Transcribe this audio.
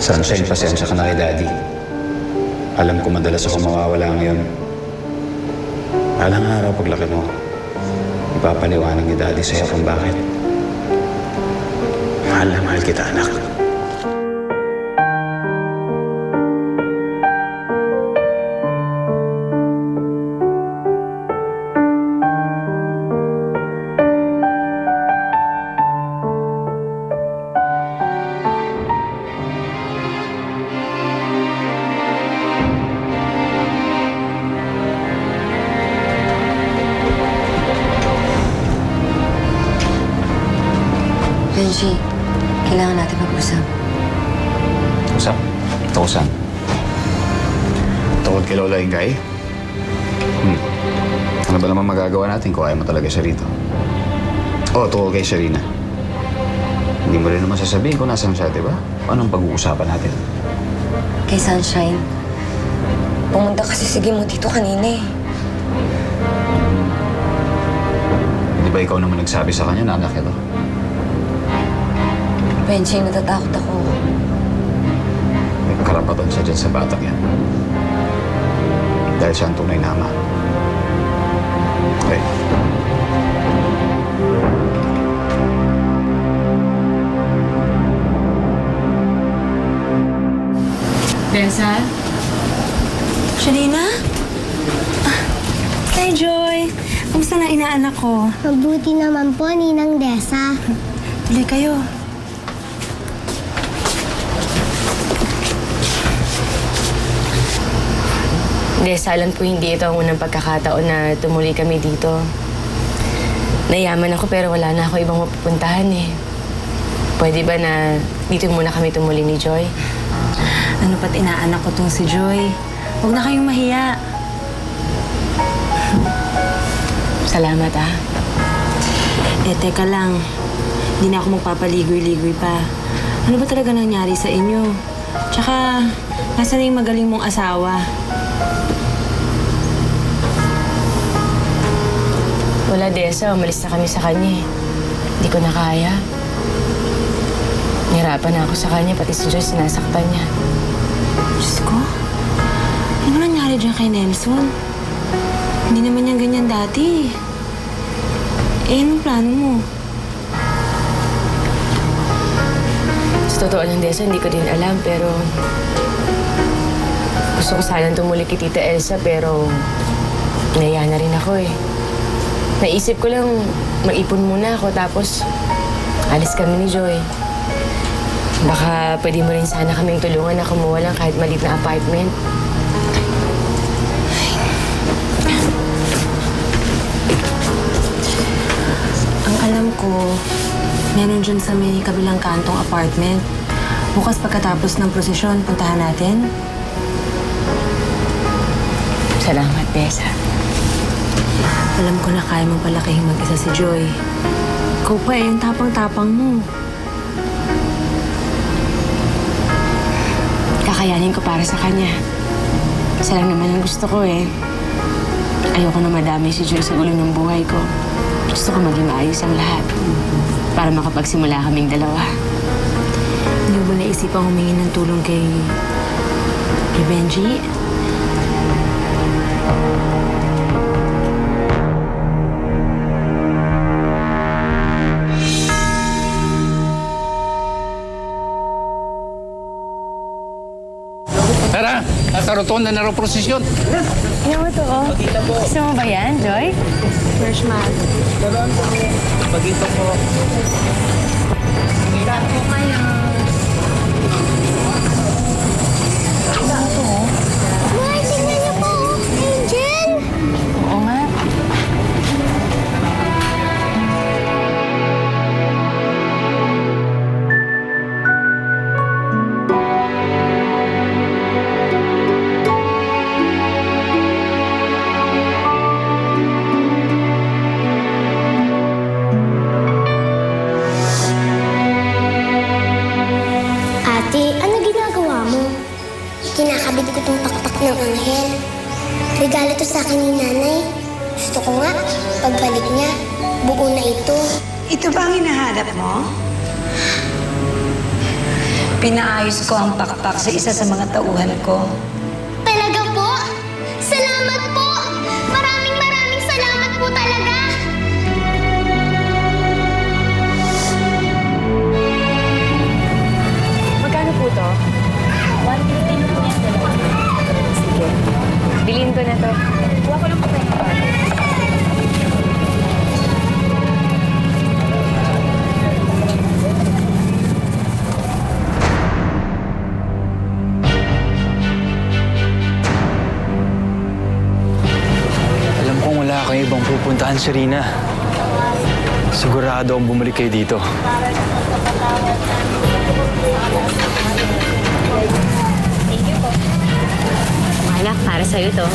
Sunshine, pasensya ka na kay Daddy. Alam ko madalas ako mawawala ngayon. Alang araw paglaki mo, ipapaliwanag ni Daddy sa'yo kung bakit. Mahal na mahal kita, anak. Benji, kailangan natin mag-usap. Usap? Tausan. Tungkol kay Lola Ingay? Ano ba naman magagawa natin kung ayaw mo talaga siya rito? Tungkol kay Sharina. Hindi mo rin naman sasabihin kung nasan siya, di ba? Anong pag-uusapan natin? Kay Sunshine, pumunta kasi si Gimo dito kanina eh. Di ba ikaw naman nagsabi sa kanya na anak ito? Benji, natatakot ako. May karapatan siya dyan sa batang yan. Dahil siya ang tunay na ama. Okay. Dessa? Sharina? Hi, Joy. Kumusta na inaanak ko? Mabuti naman po, Ninang Dessa. Tuloy kayo. Dessa, alam ko hindi ito ang unang pagkakataon na tumuli kami dito. Nayaman ako pero wala na ako ibang mapupuntahan eh. Pwede ba na dito muna kami tumuli ni Joy? Ano pa't inaanak ko tong si Joy? Huwag na kayong mahiya. Salamat ah. Teka lang. Hindi na ako magpapaligoy-ligoy pa. Ano ba talaga nangyari sa inyo? Tsaka, nasa na yung magaling mong asawa? Wala, Dessa. Umalis na kami sa kanya eh. Hindi ko na kaya. Nahirapan na ako sa kanya, pati si Joy sinasaktan niya. Diyos ko, ano nangyari dyan kay Nelson? Hindi naman niya ganyan dati. Anong plano mo? Sa totoo lang, Dessa, hindi ko din alam, pero gusto ko sanang tumuli kay Tita Elsa, pero nahiya na rin ako eh. Naisip ko lang, mag-ipon muna ako, tapos alis kami ni Joy. Baka pwede mo rin sana kaming tulungan na kumuha lang kahit maliit na apartment. Ang alam ko, meron dyan sa may kabilang kantong apartment. Bukas pagkatapos ng prosesyon, puntahan natin. Salamat, Dessa. Alam ko na kaya mong palakihin mag-isa si Joy. Ikaw pa eh, yung tapang-tapang mo. Kakayanin ko para sa kanya. Isa lang naman ang gusto ko eh. Ayoko na madami si Joy sa gulo ng buhay ko. Gusto ko maging maayos ang lahat. Para makapagsimula kaming dalawa. Hindi mo ba naisipang humingi ng tulong kay Benji? Tara, at rotonda na raw prosesyon. Ano mo to, oh? Gusto mo ba yan, Joy? First man. Pagito po. Nay, tingnan niyo po, Angel! Oo nga. Kinakabit ko tong pakpak ng anghel. Regalo to sa akin ni nanay. Gusto ko nga, pagbalik niya, buo na ito. Ito ba ang hinahanap mo? Pinaayos ko ang pakpak sa isa sa mga tauhan ko. Talaga po? Salamat po! Maraming salamat po talaga! Magkano po to? 150 po yan dalawa. Sige. Bilhin ko na to. Kuha ko lang po tayo. Alam kong wala kang ibang pupuntahan, Serena. Sigurado ang bumalik kayo dito. Anak, para sa'yo to.